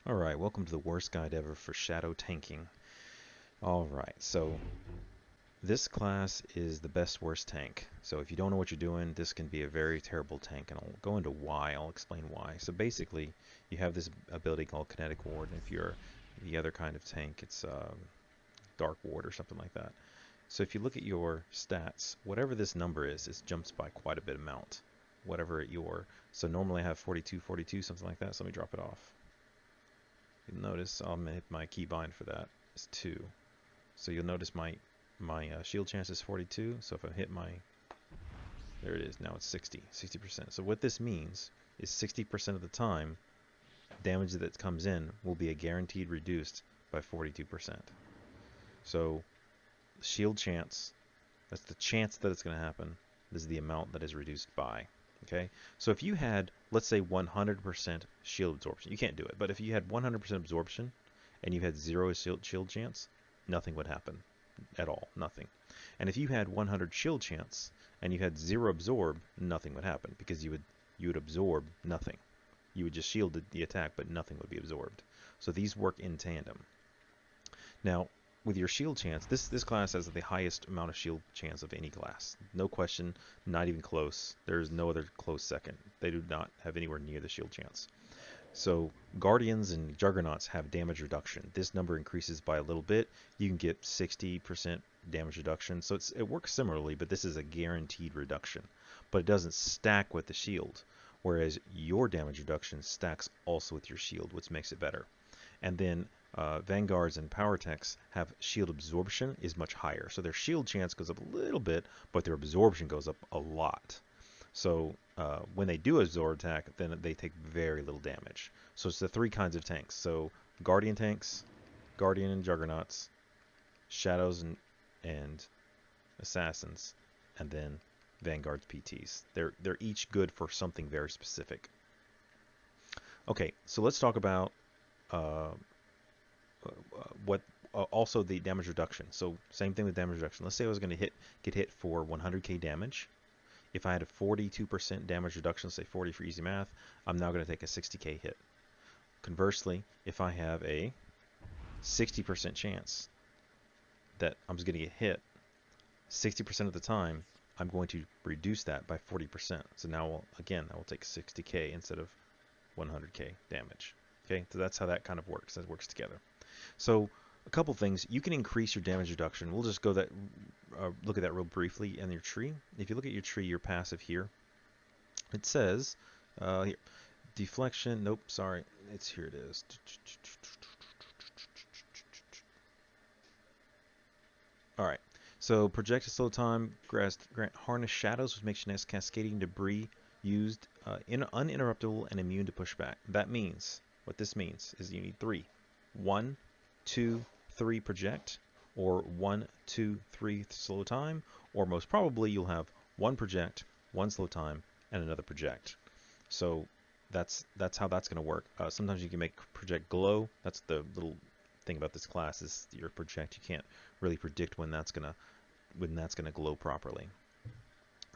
Alright, welcome to the worst guide ever for shadow tanking. Alright, so this class is the best worst tank. So if you don't know what you're doing, this can be a very terrible tank, and I'll go into why. I'll explain why. So basically, you have this ability called Kinetic Ward, and if you're the other kind of tank, it's Dark Ward or something like that. So if you look at your stats, whatever this number is, it jumps by quite a bit amount. Whatever your, so normally I have 42, 42, something like that, so let me drop it off. You'll notice I'll hit my keybind for that is 2. So you'll notice my shield chance is 42. So if I hit my, there it is. Now it's 60%. So what this means is 60% of the time, damage that comes in will be a guaranteed reduced by 42%. So shield chance, that's the chance that it's going to happen. This is the amount that is reduced by. Okay, so if you had, let's say, 100% shield absorption, you can't do it, but if you had 100% absorption and you had 0 shield chance, nothing would happen at all, nothing. And if you had 100 shield chance and you had 0 absorb, nothing would happen because you would absorb nothing. You would just shield the attack, but nothing would be absorbed. So these work in tandem. Now, with your shield chance, this class has the highest amount of shield chance of any class. No question, not even close. There's no other close second. They do not have anywhere near the shield chance. So Guardians and Juggernauts have damage reduction. This number increases by a little bit. You can get 60% damage reduction. So it works similarly, but this is a guaranteed reduction. But it doesn't stack with the shield, whereas your damage reduction stacks also with your shield, which makes it better. And then Vanguards and Power Techs have shield absorption is much higher. So their shield chance goes up a little bit, but their absorption goes up a lot. So when they do absorb attack, then they take very little damage. So it's the 3 kinds of tanks. So Guardian tanks, Guardian and Juggernauts, Shadows and Assassins, and then Vanguard's PTs. They're each good for something very specific. Okay, so let's talk about uh, what also the damage reduction. So same thing with damage reduction. Let's say I was going to get hit for 100k damage. If I had a 42% damage reduction, say 40 for easy math, I'm now going to take a 60k hit. Conversely, if I have a 60% chance that I'm just going to get hit, 60% of the time, I'm going to reduce that by 40%. So now, again, I will take 60k instead of 100k damage. Okay, so that's how that kind of works. That works together. So a couple things. You can increase your damage reduction. We'll just go that look at that real briefly in your tree. If you look at your tree, your passive here, it says here, deflection. Nope, sorry. It's here. It is. All right. So project a slow time, grant harness shadows, which makes your next cascading debris used uninterruptible and immune to pushback. That means what this means is you need 3. 1, 2, 3 project, or 1, 2, 3 slow time, or most probably you'll have 1 project, 1 slow time, and another project. So that's how that's going to work. Sometimes you can make project glow. That's the little thing about this class is your project. You can't really predict when that's gonna glow properly.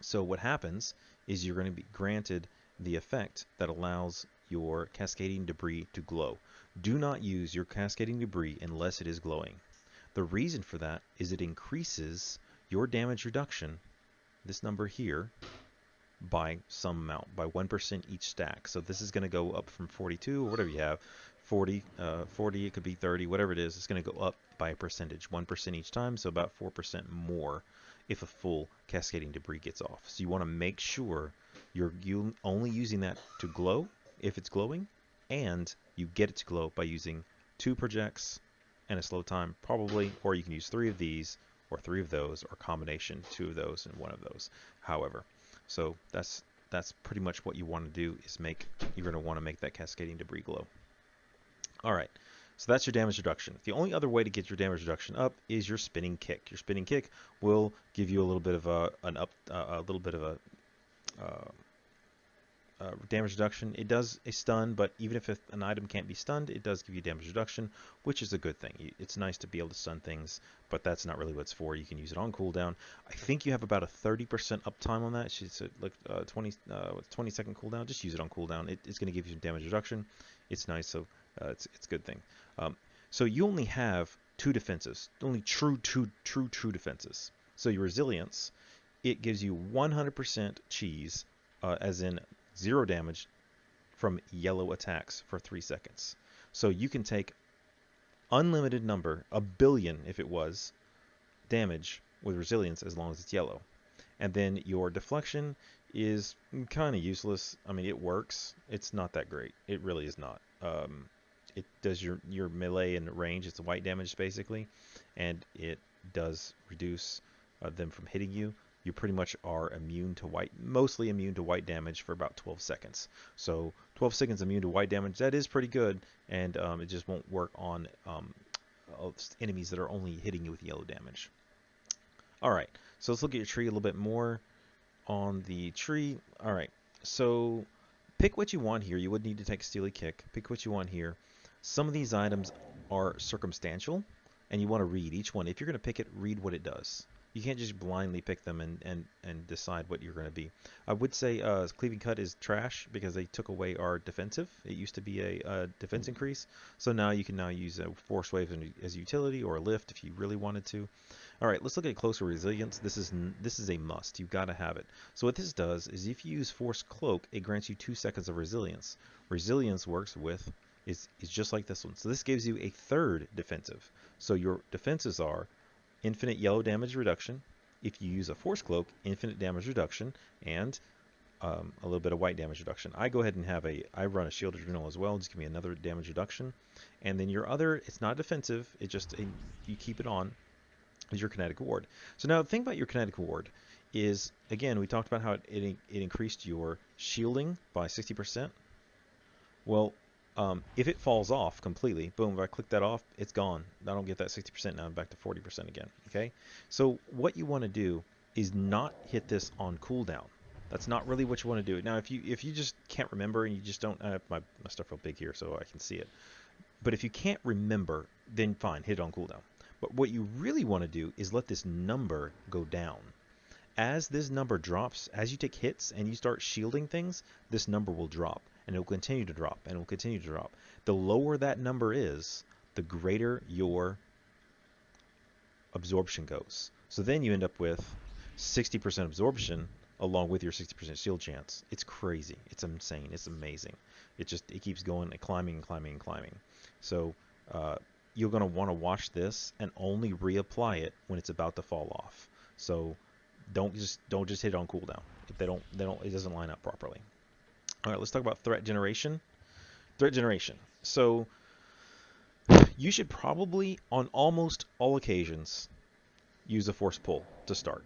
So what happens is you're going to be granted the effect that allows your cascading debris to glow. Do not use your cascading debris unless it is glowing. The reason for that is it increases your damage reduction, this number here, by some amount, by 1% each stack. So this is going to go up from 42 or whatever you have, 40, 40, it could be 30, whatever it is, it's going to go up by a percentage, 1% each time, so about 4% more if a full cascading debris gets off. So you want to make sure you're only using that to glow if it's glowing, and you get it to glow by using 2 projects and a slow time probably, or you can use 3 of these or 3 of those, or combination 2 of those and 1 of those, however. So that's pretty much what you want to do is you're going to want to make that cascading debris glow. All right, so that's your damage reduction. The only other way to get your damage reduction up is your spinning kick. Your spinning kick will give you a little bit of a little bit of a damage reduction. It does a stun, but even if an item can't be stunned, it does give you damage reduction, which is a good thing. It's nice to be able to stun things, but that's not really what it's for. You can use it on cooldown. I think you have about a 30% uptime on that. It's like 20 second cooldown. Just use it on cooldown. It's going to give you some damage reduction. It's nice. So It's a good thing. So you only have two defenses, only true defenses. So your resilience, it gives you 100% cheese, as in 0 damage from yellow attacks for 3 seconds. So you can take unlimited number, a billion if it was, damage with resilience as long as it's yellow. And then your deflection is kind of useless. I mean, it works. It's not that great. It really is not. It does your melee and range. It's white damage basically, and it does reduce them from hitting you. You pretty much are immune to white, mostly immune to white damage for about 12 seconds. So 12 seconds immune to white damage, that is pretty good, and it just won't work on enemies that are only hitting you with yellow damage. All right, so let's look at your tree a little bit more. On the tree, all right, so pick what you want here. You would need to take a Steely Kick. Pick what you want here. Some of these items are circumstantial, and you want to read each one. If you're going to pick it, read what it does. You can't just blindly pick them and decide what you're going to be. I would say Cleaving Cut is trash because they took away our defensive. It used to be a defense increase, so now you can use a Force Wave as a utility or a lift if you really wanted to. All right, let's look at closer resilience. This is a must. You've got to have it. So what this does is if you use Force Cloak, it grants you 2 seconds of resilience. Resilience works with is just like this one. So this gives you a third defensive. So your defenses are infinite yellow damage reduction. If you use a Force Cloak, infinite damage reduction, and a little bit of white damage reduction. I go ahead and I run a Shield Adrenal as well. Just give me another damage reduction. And then your other, it's not defensive. It just, you keep it on, is your Kinetic Ward. So now the thing about your Kinetic Ward is, again, we talked about how it increased your shielding by 60%. Well, if it falls off completely, boom, if I click that off, it's gone. I don't get that 60%, now I'm back to 40% again, okay? So what you want to do is not hit this on cooldown. That's not really what you want to do. Now, if you just can't remember and you just don't, my stuff real big here so I can see it. But if you can't remember, then fine, hit it on cooldown. But what you really want to do is let this number go down. As this number drops, as you take hits and you start shielding things, this number will drop. And it will continue to drop, and it will continue to drop. The lower that number is, the greater your absorption goes. So then you end up with 60% absorption along with your 60% shield chance. It's crazy. It's insane. It's amazing. It keeps going and climbing and climbing and climbing. So you're going to want to watch this and only reapply it when it's about to fall off. So don't just hit it on cooldown. If it doesn't line up properly. All right, let's talk about threat generation. Threat generation. So you should probably, on almost all occasions, use a Force Pull to start.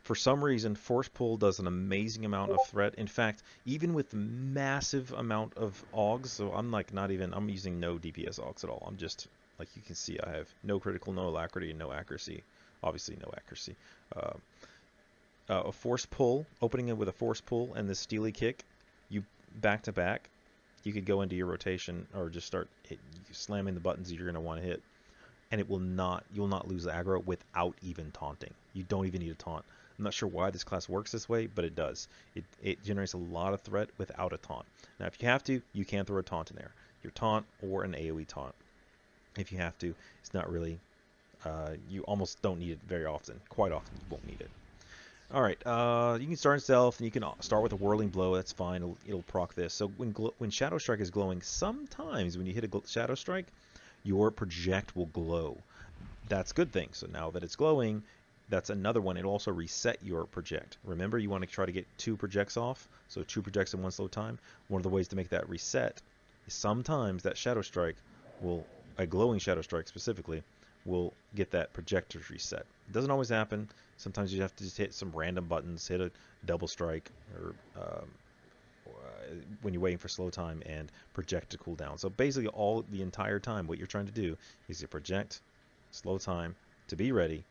For some reason, Force Pull does an amazing amount of threat. In fact, even with massive amount of AUGs, so I'm using no DPS AUGs at all. I'm just, like you can see, I have no critical, no alacrity, and no accuracy. Obviously, no accuracy. A Force Pull, opening it with a Force Pull and the Steely Kick, you back to back, you could go into your rotation or just start slamming the buttons you're going to want to hit, and you'll not lose aggro without even taunting. You don't even need a taunt. I'm not sure why this class works this way, but it does. It generates a lot of threat without a taunt. Now, if you have to, you can throw a taunt in there. Your taunt or an AoE taunt. If you have to, it's not really, you almost don't need it very often. Quite often, you won't need it. All right, you can start in stealth, and you can start with a whirling blow. That's fine. It'll proc this. So when Shadow Strike is glowing, sometimes when you hit a Shadow Strike, your project will glow. That's a good thing. So now that it's glowing, that's another one. It'll also reset your project. Remember, you want to try to get 2 projects off, so 2 projects in one slow time. One of the ways to make that reset is sometimes that Shadow Strike a glowing Shadow Strike specifically, will get that projector's reset. It doesn't always happen. Sometimes you have to just hit some random buttons, hit a double strike, or when you're waiting for slow time, and project to cool down. So basically the entire time what you're trying to do is to project, slow time, to be ready,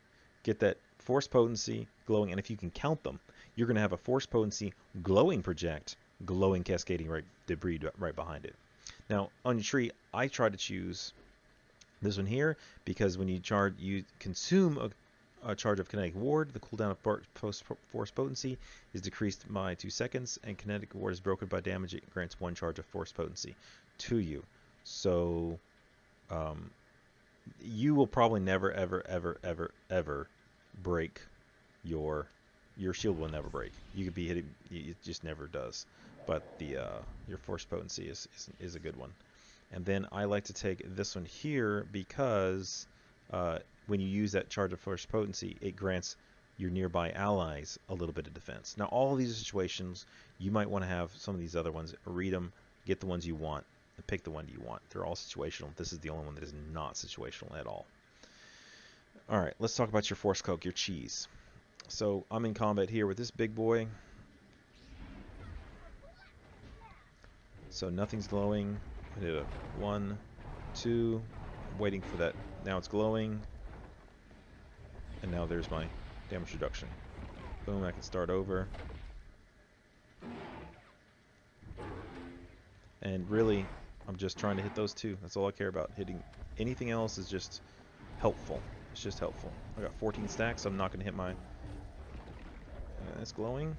get that force potency, glowing, and if you can count them, you're going to have a force potency, glowing project, glowing cascading debris right behind it. Now on your tree, I try to choose this one here because when you charge, you consume a charge of Kinetic Ward, the cooldown of Force Potency is decreased by 2 seconds, and Kinetic Ward is broken by damage. It grants 1 charge of Force Potency to you. So um, you will probably never, ever, ever, ever, ever break your shield will never break. You could be hitting, it just never does. But the your force potency is a good one. And then I like to take this one here because when you use that charge of force potency, it grants your nearby allies a little bit of defense. Now, all of these situations, you might want to have some of these other ones. Read them, get the ones you want, and pick the one you want. They're all situational. This is the only one that is not situational at all. All right, let's talk about your force cloak, your cheese. So I'm in combat here with this big boy. So nothing's glowing. I did a 1, 2. I'm waiting for that. Now it's glowing. And now there's my damage reduction. Boom, I can start over. And really, I'm just trying to hit those two. That's all I care about. Hitting anything else is just helpful. It's just helpful. I got 14 stacks, so I'm not going to hit my... That's glowing.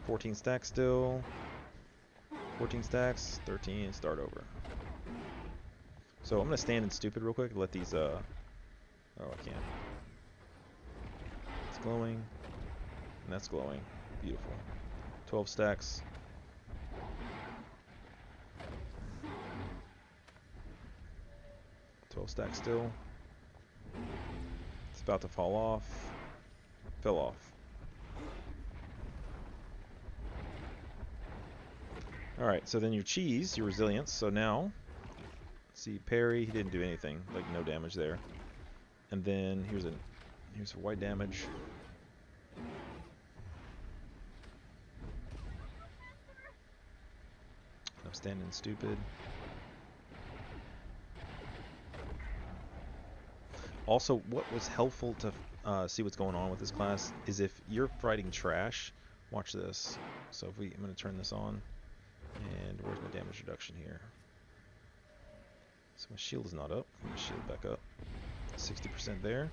14 stacks still. 14 stacks, 13, start over. So I'm going to stand in stupid real quick and let these... Oh, I can't. It's glowing. And that's glowing. Beautiful. 12 stacks. Stack still. It's about to fall off. Fell off. Alright, so then your cheese, your resilience. So now, let's see, parry, he didn't do anything. Like, no damage there. And then here's a white damage. I'm standing stupid. Also, what was helpful to see what's going on with this class is if you're fighting trash, watch this. So if I'm going to turn this on, and where's my damage reduction here? So my shield is not up. Put my shield back up. 60% there.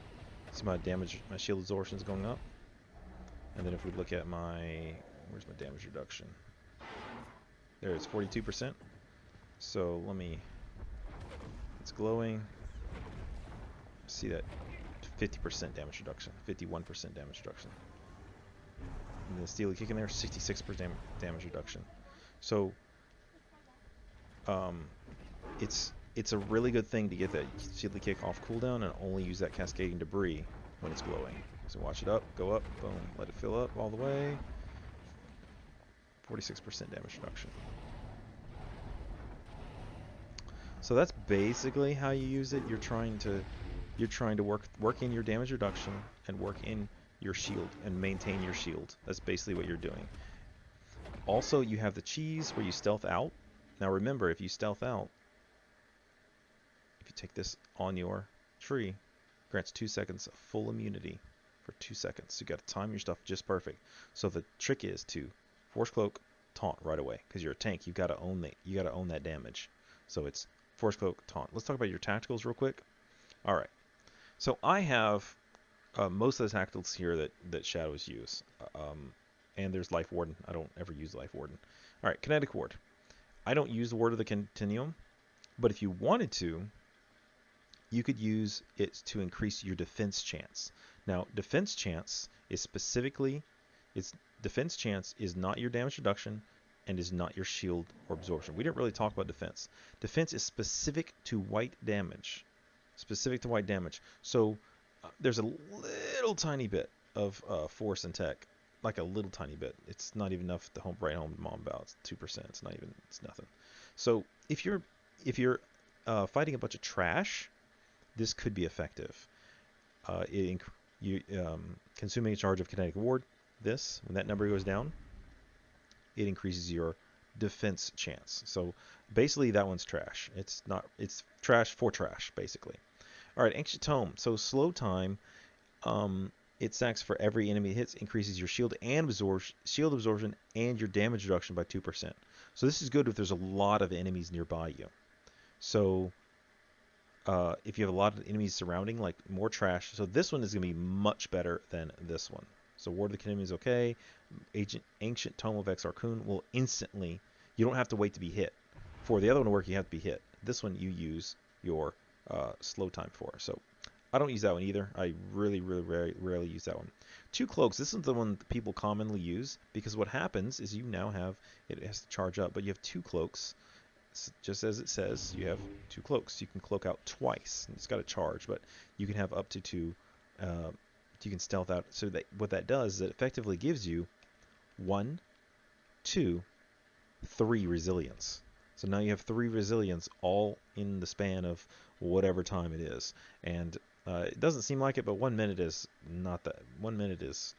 So my shield absorption is going up. And then if we look at where's my damage reduction? There, it's 42%. So it's glowing. See that 50% damage reduction, 51% damage reduction. And the steely kick in there, 66% damage reduction. So it's a really good thing to get that steely kick off cooldown and only use that cascading debris when it's glowing. So watch it up, go up, boom, let it fill up all the way. 46% damage reduction. So that's basically how you use it. You're trying to work in your damage reduction and work in your shield and maintain your shield. That's basically what you're doing. Also, you have the cheese where you stealth out. Now remember, if you stealth out, if you take this on your tree, grants 2 seconds of full immunity for 2 seconds. So you got to time your stuff just perfect. So the trick is to force cloak, taunt right away, because you're a tank. You got to own that damage. So it's force cloak, taunt. Let's talk about your tacticals real quick. All right. So I have most of the tacticals here that shadows use. And there's Life Warden. I don't ever use Life Warden. All right, Kinetic Ward. I don't use the Ward of the Continuum, but if you wanted to, you could use it to increase your defense chance. Now, defense chance is defense chance is not your damage reduction and is not your shield or absorption. We didn't really talk about defense. Defense is specific to white damage. So there's a little tiny bit of force and tech, like a little tiny bit. It's not even enough to write home to mom about. It's 2%. It's nothing. So if you're fighting a bunch of trash, this could be effective. Consuming a charge of Kinetic Ward, when that number goes down, it increases your defense chance. So basically that one's trash. It's trash for trash, basically. All right, Ancient Tome. So slow time, it stacks for every enemy it hits, increases your shield absorption and your damage reduction by 2%. So this is good if there's a lot of enemies nearby you. So if you have a lot of enemies surrounding, like more trash, so this one is going to be much better than this one. So Ward of the Continuum is okay. Ancient Tome of Exarchun will instantly, you don't have to wait to be hit. For the other one to work, you have to be hit. This one you use your slow time for. So I don't use that one either. I really, rarely use that one. Two cloaks. This is the one that people commonly use because what happens is you now have, it has to charge up, but you have two cloaks. Just as it says, you have two cloaks. You can cloak out twice. It's got a charge, but you can have up to two. You can stealth out. So that what that does is it effectively gives you 1, 2, 3 resilience. So now you have 3 resilience all in the span of whatever time it is. And it doesn't seem like it, but 1 minute is not that. 1 minute is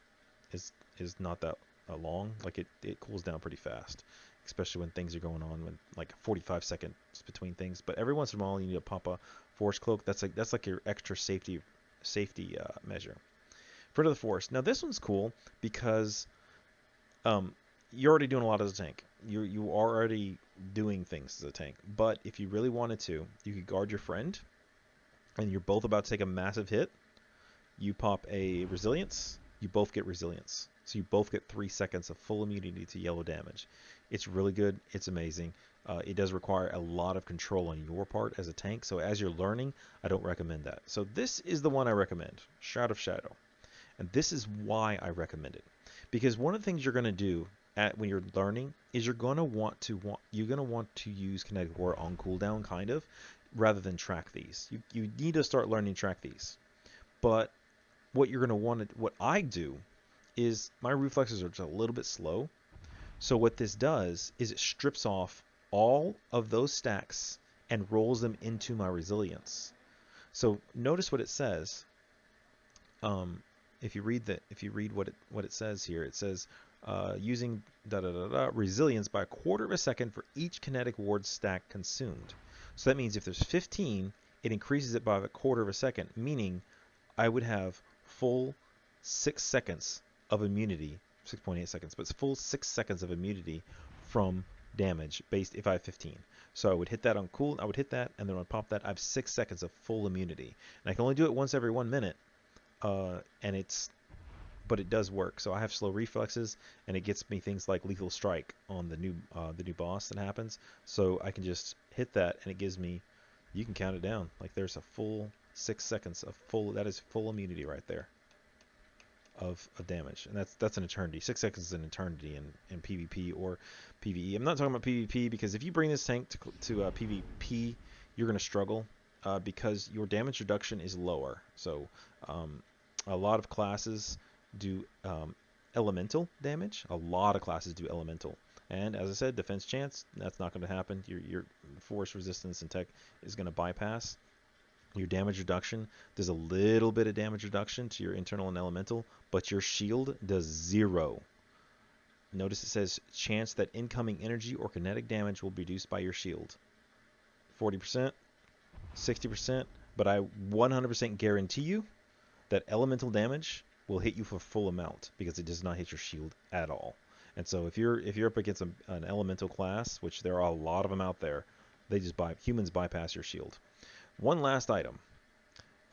not that long. Like it cools down pretty fast, especially when things are going on, when like 45 seconds between things. But every once in a while you need to pop a force cloak. That's like your extra safety measure. Friend of the Forest. Now this one's cool because you're already doing a lot as a tank. You are already doing things as a tank. But if you really wanted to, you could guard your friend, and you're both about to take a massive hit. You pop a resilience. You both get resilience. So you both get 3 seconds of full immunity to yellow damage. It's really good. It's amazing. It does require a lot of control on your part as a tank. So as you're learning, I don't recommend that. So this is the one I recommend, Shroud of Shadow. And this is why I recommend it. Because one of the things you're going to do when you're learning is you're going to want to use Kinetic War on cooldown, kind of, rather than track these. You need to start learning track these. But what you're going to want to, what I do is my reflexes are just a little bit slow. So what this does is it strips off all of those stacks and rolls them into my resilience. So notice what it says. If you read what it says here, it says using resilience by 1/4 of a second for each kinetic ward stack consumed. So that means if there's 15, it increases it by 1/4 of a second, meaning I would have full 6 seconds of immunity, 6.8 seconds, but it's full 6 seconds of immunity from damage based if I have 15. So I would hit that on cool, I would hit that, and then when I pop that, I have 6 seconds of full immunity. And I can only do it once every 1 minute. But it does work. So I have slow reflexes, and it gets me things like lethal strike on the new boss that happens. So I can just hit that, and it gives me, you can count it down. Like there's a full 6 seconds of that is full immunity right there of damage, and that's an eternity. 6 seconds is an eternity in PvP or PvE. I'm not talking about PvP because if you bring this tank to PvP, you're going to struggle because your damage reduction is lower. So a lot of classes do elemental damage. A lot of classes do elemental. And as I said, defense chance, that's not going to happen. Your force resistance and tech is going to bypass. Your damage reduction does a little bit of damage reduction to your internal and elemental, but your shield does 0. Notice it says chance that incoming energy or kinetic damage will be reduced by your shield. 40%, 60%, but I 100% guarantee you that elemental damage will hit you for full amount because it does not hit your shield at all. And so if you're up against an elemental class, which there are a lot of them out there, humans bypass your shield. One last item.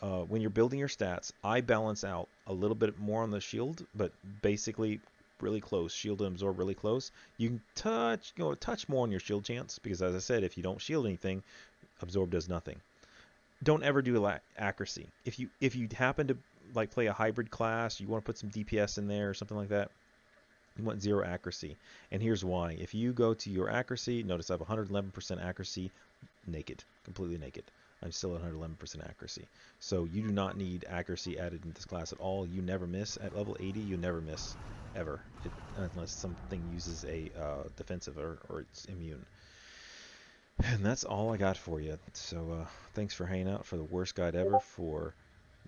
When you're building your stats, I balance out a little bit more on the shield, but basically really close. Shield and absorb really close. You can touch more on your shield chance because, as I said, if you don't shield anything, absorb does nothing. Don't ever do accuracy. If you happen to like play a hybrid class, you want to put some DPS in there or something like that, you want 0 accuracy. And here's why. If you go to your accuracy, notice I have 111% accuracy, naked, completely naked. I'm still at 111% accuracy. So you do not need accuracy added in this class at all. You never miss. At level 80, you never miss, ever. Unless something uses a defensive or it's immune. And that's all I got for you. So thanks for hanging out for the worst guide ever for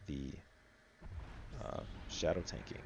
the shadow tanking.